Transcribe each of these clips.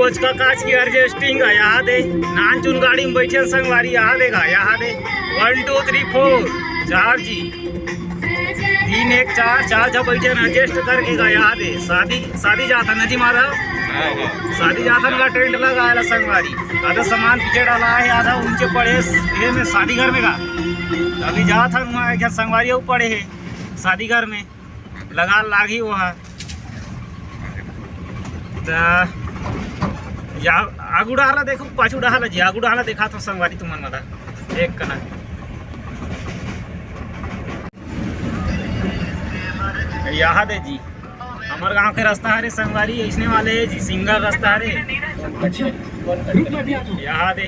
Coach का कांच की एडजस्टिंग है यहाँ दे। नान चुन गाड़ी में बैठे संगवारी यहाँ देगा, यहाँ दे 1 2 3 4 4 जी 3 1 4 4 जब बैठे एडजस्ट करके गा यहाँ दे। शादी जाता न जी मारा, शादी जाता का टेंट लगा है संगवारी। आधा सामान पीछे डाला है, आधा ऊंचे पड़े ये में शादी घर में का। अभी जा था वहाँ संगवारी वो पड़े है शादी घर में लगा लागी वहाँ। या आगू डाला देखो पाछू डाला जी, आगू डाला देखा तो संगवारी तुमन मदा एक कना। यहाँ दे जी हमारे गांव के रास्ता है रे संगवारी ऐसने वाले है जी, सिंगल रास्ता है रे। यहाँ दे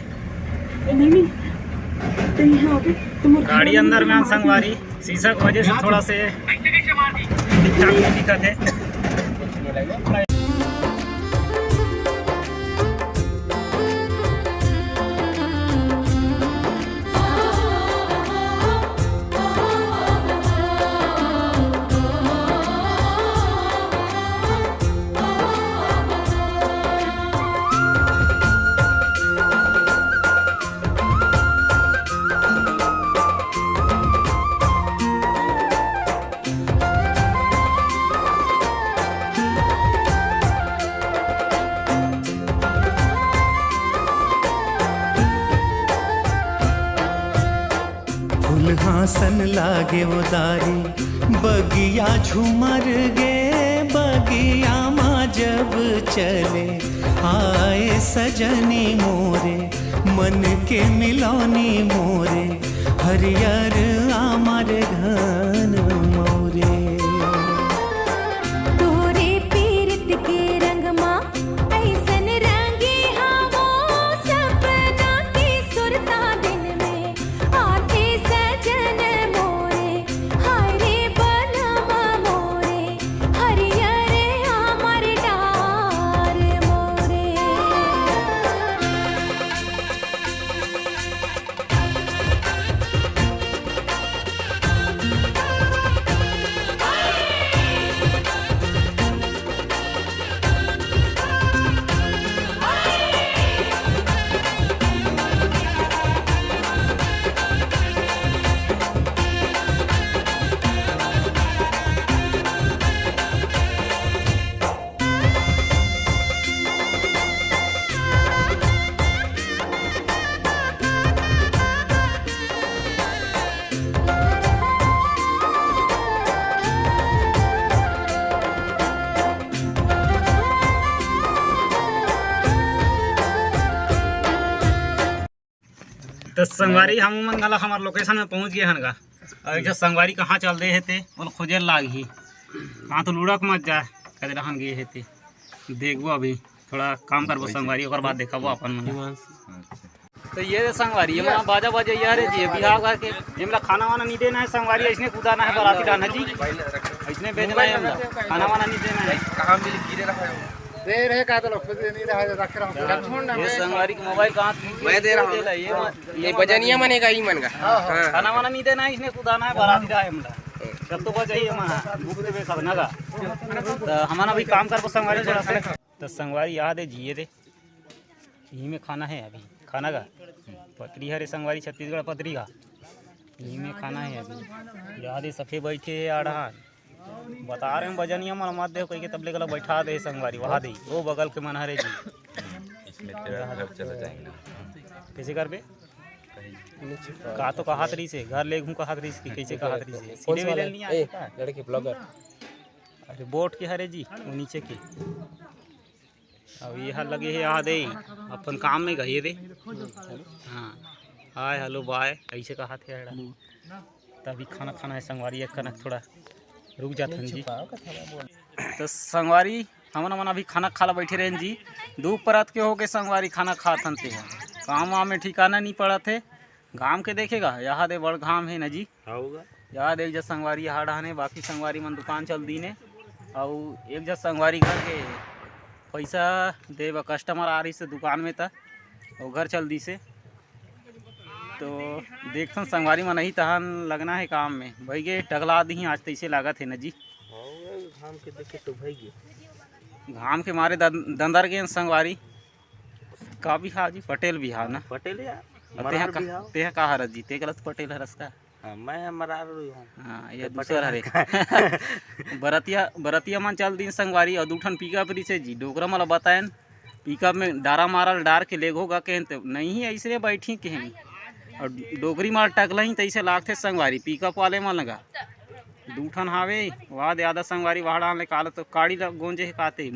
गाड़ी अंदर में संगवारी शीशा की वजह से थोड़ा से ठीक ठाक दिक्कत है। हासन लागे उदारी बगिया झूमर गे, बगिया माँ जब चले आए सजनी मोरे, मन के मिलौनी मोरे हरियर आमर घन मोरे। तोरे पीरत के रंग माँ ऐसन रंगी हवो, सपना की सुरता दिन में आते सजन मोरे। हरे बनवा मोरे हरियर आमर डार मोरे। तो संगवारी हम मन गला हमारे लोकेशन में पहुंच गए हन गा। और जो संगवारी कहाँ चल रहे है थे बोल खोजे लाग ही कहाँ तो लुढ़क मत जा कदे रहन गए है थे। देखबो अभी थोड़ा काम करबो संगवारी और बाद देखबो अपन मन। तो ये संगवारी ये मना बाजा बाजा यार जी बिहार करके हमला खाना वाना नहीं देना है संगवारी, ऐसने कूदाना है बाराती डालना जी, ऐसने भेजना है हमला खाना वाना नहीं देना है। कहां मिल गिरे रखा है दे रहे का तो लोग नहीं रहा रख रहा हूं। ये संगवारी का मोबाइल कहाँ मैं दे रहा हूं, ये बजनिया मनेगा ही मन का। हां खाना वाना नहीं देना है, इसने कूदाना है बाराती डाल हमला सब तो बच जाइए मना भूख देवे सब ना का। तो हमारा भी काम करबो संगवारी थोड़ा सा। तो संगवारी याद है जिए दे यही में खाना है अभी खाना का पतरी है रे संगवारी छत्तीसगढ़ पतरी का यही में खाना है अभी। याद है सफे बैठे आढ़ा बता रहे हैं बजनिया मन मत दे कह के तबले गला बैठा दे संगवारी वहाँ दे वो बगल के मन हरे जी। इसमें तेरा घर चला जाएगा कैसे कर बे का तो कहा तरी से घर ले घूम कहा तरी से कैसे कहा तरी से सीधे भी नहीं आए लड़के ब्लॉगर। अरे बोट के हरे जी वो नीचे के अब यहाँ लगे है यहाँ दे अपन काम में गए दे। हाँ हाय हेलो बाय ऐसे कहा थे तभी खाना खाना है संगवारी एक कनक थोड़ा रुक जाते जी। तो संगवारी हमन मन अभी खाना खाला बैठे रहे जी, दो परत के हो के संगवारी खाना खाते हैं। काम वाम में ठिकाना नहीं पड़ा थे, घाम के देखेगा यहाँ दे बड़ घाम है न जी। यहाँ दे एक जब संगवारी यहाँ डहाने बाकी संगवारी मन दुकान चल दी ने और एक जब संगवारी घर के पैसा दे कस्टमर आ रही से दुकान में था और घर चल दी से। तो देखते संगवारी में नहीं तहन लगना है काम में भाई गे टगला दी आज तैसे लागत है न जी। घाम के देखे तो भाई गे घाम के मारे दंदर गए संगवारी का भी हा जी पटेल भी हा ना पटेल यार तेहा का हरत जी ते गलत पटेल हरस का मैं मरार हूँ। हाँ ये दूसर हरे बरतिया मन चल दिन संगवारी और दूठन पिकअप रही से जी डोगरा मला बताएन पिकअप में डारा मारल डार के ले होगा कहें तो नहीं ऐसे बैठी कहें और डोगरी मार टकलही तैसे लागते संगवारी पिकअप वाले में लगा दूठन हावे वाद याद संगवारी वहाड़ा ले काल तो काड़ी गोंजे काते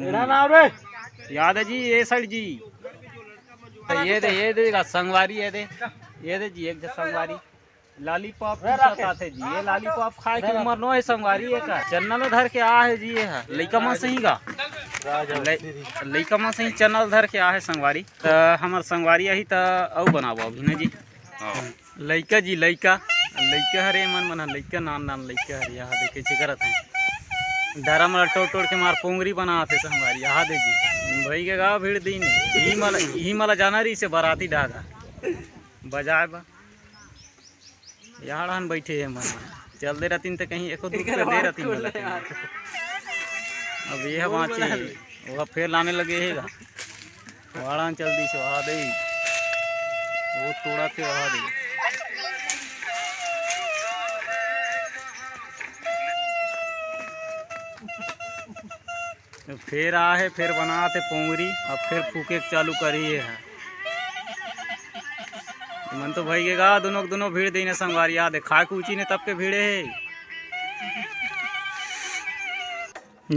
याद है जी ये साइड जी तो ये देगा संगवारी ये दे जी एक संगवारी लॉलीपॉप थे जी ये लॉलीपॉप खाए की उम्र नो है संगवारी ये का चन्नल धर के आ है जी ये है लइका मन सही गा लइका मन सही चन्नल धर के आ है संगवारी तो हमार संगवारी यही तो औ बनाबो अभी ना जी लइका जी लइका हरे मन लइका नान लइका हरे यहाँ देखे छे करत है डारा मला टोड़ के मार पोंगरी बना थे संगवारी यहाँ दे जी भाई के गाँव भीड़ दी ही मला जाना रही से बाराती डागा बजाए बा यहाँ बैठे है मन चल दे रतीन तो कहीं एको दुख दे रतीन अब ये बाँचे वह फिर लाने लगे हैगा वहाँ चल दी से वहाँ दे वो थोड़ा थे वहाँ दे फिर आ है फिर बनाते पोंगरी अब फिर फूके चालू करी है मन तो भाई के गा दोनों भीड़ देने संगवारी याद है खाए ऊँची ने तब के भीड़े है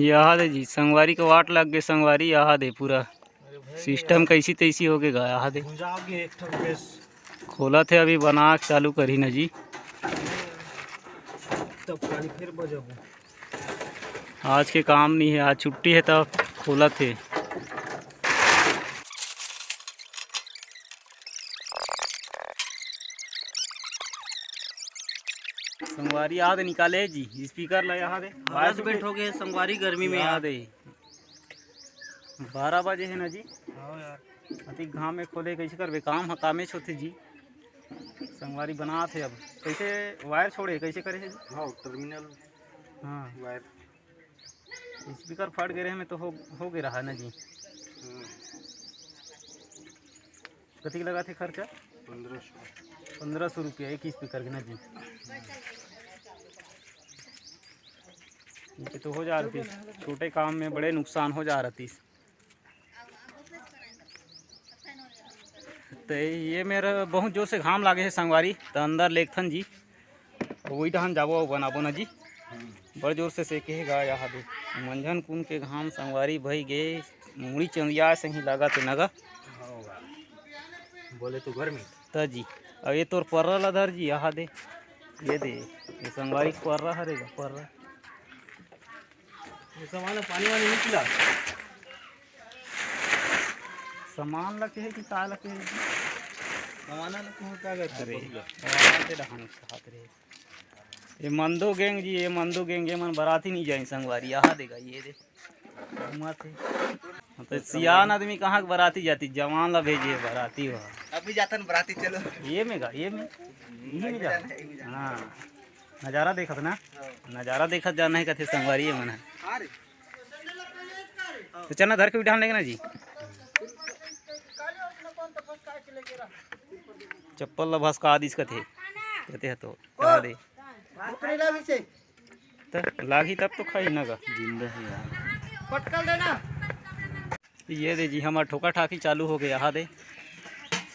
याद है जी संगवारी का वाट लग गए संगवारी याद है पूरा सिस्टम कैसी तैसी हो गया याद है खोला थे अभी बना चालू करी ना जी तब पानी फिर बजाबो आज के काम नहीं है आज छुट्टी है तब खोला थे संगवारी याद निकाले जी स्पीकर ला याद है हालत बैठोगे संगवारी गर्मी में याद है 12 बजे है ना जी हाँ यार अति घाम में खोले कैसे करबे काम हकामे छोथे जी संगवारी बना थे अब कैसे वायर छोड़े कैसे करे है जी हाँ टर्मिनल हाँ वायर स्पीकर फट गए में तो हो गया रहा ना जी कति लगा थे खर्चा 1500 रुपया एक स्पीकर के ना जी ये तो हो जा रही थी छोटे काम में बड़े नुकसान हो जा रही थी तो ये मेरा बहुत जोर से घाम लागे है संगवारी तो अंदर लेखथन जी वही टहन जाबो बनाबो ना जी बड़ जोर से सेके है गा यहाँ दे मंझन कुन के घाम संगवारी भई गे मुड़ी चंदिया से ही लगा तो नगा बोले तो गर्मी त जी और ये तोर पर्रा लधर जी यहाँ दे ये संगवारी पर्रा हरेगा पर्रा ये सामान पानी वानी निकला सामान लगे है कि का लगे है सामान होता है अरे ये मंदो गैंग जी ये मंदो गैंग ये मन बराती नहीं जाए संगवारी यहाँ देगा ये दे तो सियान आदमी कहाँ के बराती जाती जवान ला भेजे बराती हो अभी जाता बराती चलो ये में गा ये में जा हाँ नज़ारा देखत ना नज़ारा देखत जाना है कथे संगवारी मन है तो चना धर के बिठान लेंगे ना जी चप्पल ला भसका दिस कथे कहते है तो कहा दे तो लागी तब तो खाई ना गा जिंदा है यार पटकल देना ये दे जी हमारा ठोका ठाकी चालू हो गया यहाँ दे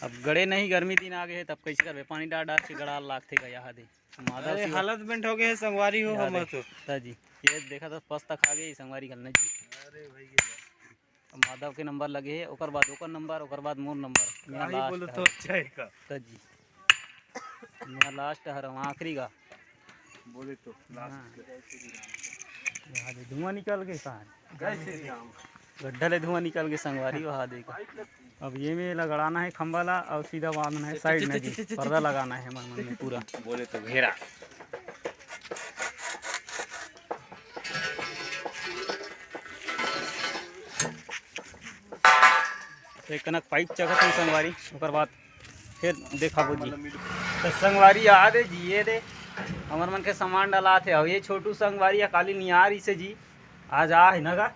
अब गड़े नहीं गर्मी दिन आ गए है तब कैसे करवे पानी डाल के गड़ा लागते का यहाँ दे अरे हालत बेंट हो गए संगवारी हो हम तो जी ये देखा तो पस्ता खा गई संगवारी करना जी अरे भाई माधव के नंबर लगे है ओकर बाद ओकर नंबर ओकर बाद मोर नंबर मेरा बोलो लास्ट तो अच्छा है का है जी मेरा लास्ट हर आखिरी का बोले तो यहाँ दे धुआं निकल गए कहाँ गड्ढा ले धुआं निकल गए संगवारी वहाँ देखा अब ये में लगाना है खंबा ला और सीधा बांधना है साइड में जी पर्दा लगाना है मन में पूरा बोले तो घेरा तो एक कनक पाइप चढ़त है संगवारी ओकर बाद फिर देखा जी तो संगवारी आ दे जी ये दे हमार मन के सामान डाला थे और ये छोटू संगवारी या काली नियार इसे जी आज आ है ना का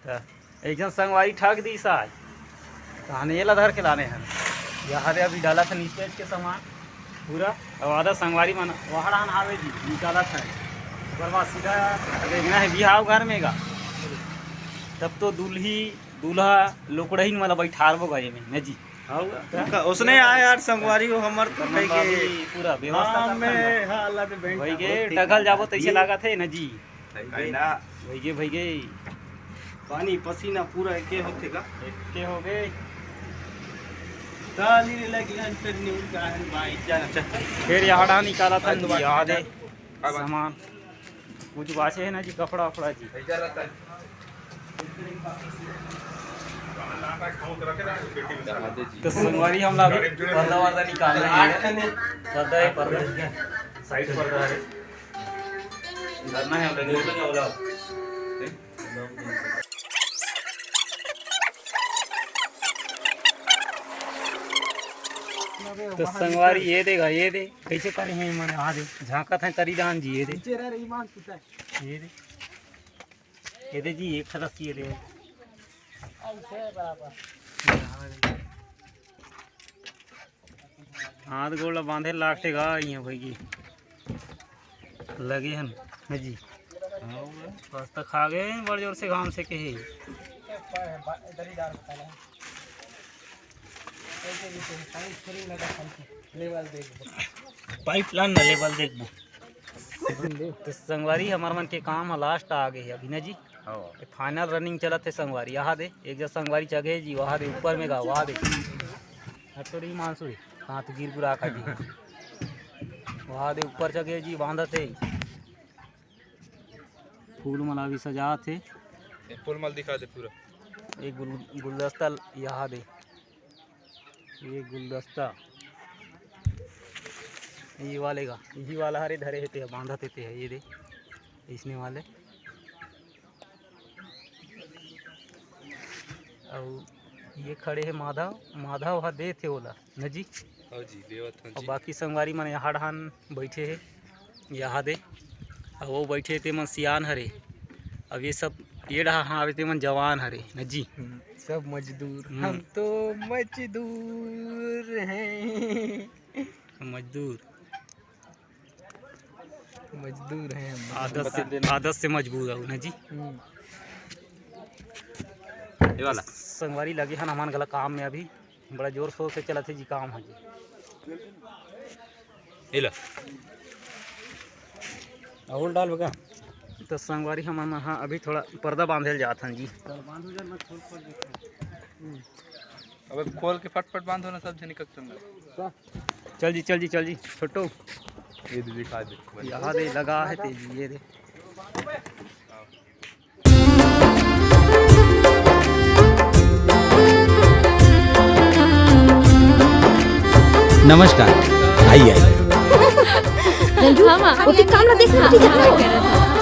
तो एक जन संगवारी ठग दी आज कहानी ये धर के लाने हैं यहाँ दे अभी डाला था नीचे के सामान पूरा और आधा संगवारी मन वहाँ आवे जी निकाला था उसके बाद सीधा देखना है बिहाव घर में गा तब तो दूल्हा लोकड़ही मतलब बैठारबो गए में न जी उसने आया यार संगवारी हो हमर तो कह के पूरा व्यवस्था में हां अल्लाह के बैंक भाई के टगल जाबो तैसे लागत है न जी ना भाई के पानी पसीना पूरा के होते का के हो गए ताली लगी अंतर न्यूज का है भाई जाना फिर यहाँ निकाला था याद है सामान कुछ बाचे है ना जी कपड़ा वपड़ा जी तो संगवारी हम लोग पर्दा निकाल रहे हैं पर्दा साइड पर्दा है करना है हम लोग तो संगवारी ये देगा ये दे कैसे करे हैं मैंने आ दे झांका था तरी दान जी ये दे जी एक सदस्य ये दे हाथ गोला बांधे लाटेगा यहाँ भाई की लगे हैं जी बस तक खा गए बड़े जोर से घाम से कहे पाइपलाइन ना लेवल देखबो तो संगवारी हमार मन के काम लास्ट आ गए अभी ना जी फाइनल रनिंग चलत है संगवारी यहाँ दे एक जगह संगवारी जगह जी वहाँ दे ऊपर में गा वहाँ दे हटोरी मानसू कहाँ तो गिर बुरा का जी वहाँ दे ऊपर जगह जी बांधत है फूल मला भी सजा थे फूल मल दिखा दे पूरा एक गुलदस्ता यहाँ दे ये गुलदस्ता ये वाले का यही वाला हरे धरे हेते बांधा देते हैं ये दे इसने वाले और ये खड़े हैं माधव वहाँ दे थे बोला न जी और बाकी संगवारी मन यहाँ ढान बैठे है यहाँ दे और वो बैठे थे मन सियान हरे अब ये सब ये ढा हाँ आवे थे मन जवान हरे न जी सब मजदूर हम तो मजदूर हैं मजदूर हैं आदत से मजबूर है ना जी ये वाला संगवारी लगे हैं हमारे गला काम में अभी बड़ा जोर शोर से चला थे जी काम है जी और डाल बगा तो संगवारी हमारे हाँ अभी थोड़ा पर्दा बांधे जाता हैं जी अब खोल के फटफट बांधो ना सब जने कक चल जी छोटो ये दिखा दे यहाँ दे लगा है तेजी ये दे नमस्कार आइए रंजू वो काम ना देखना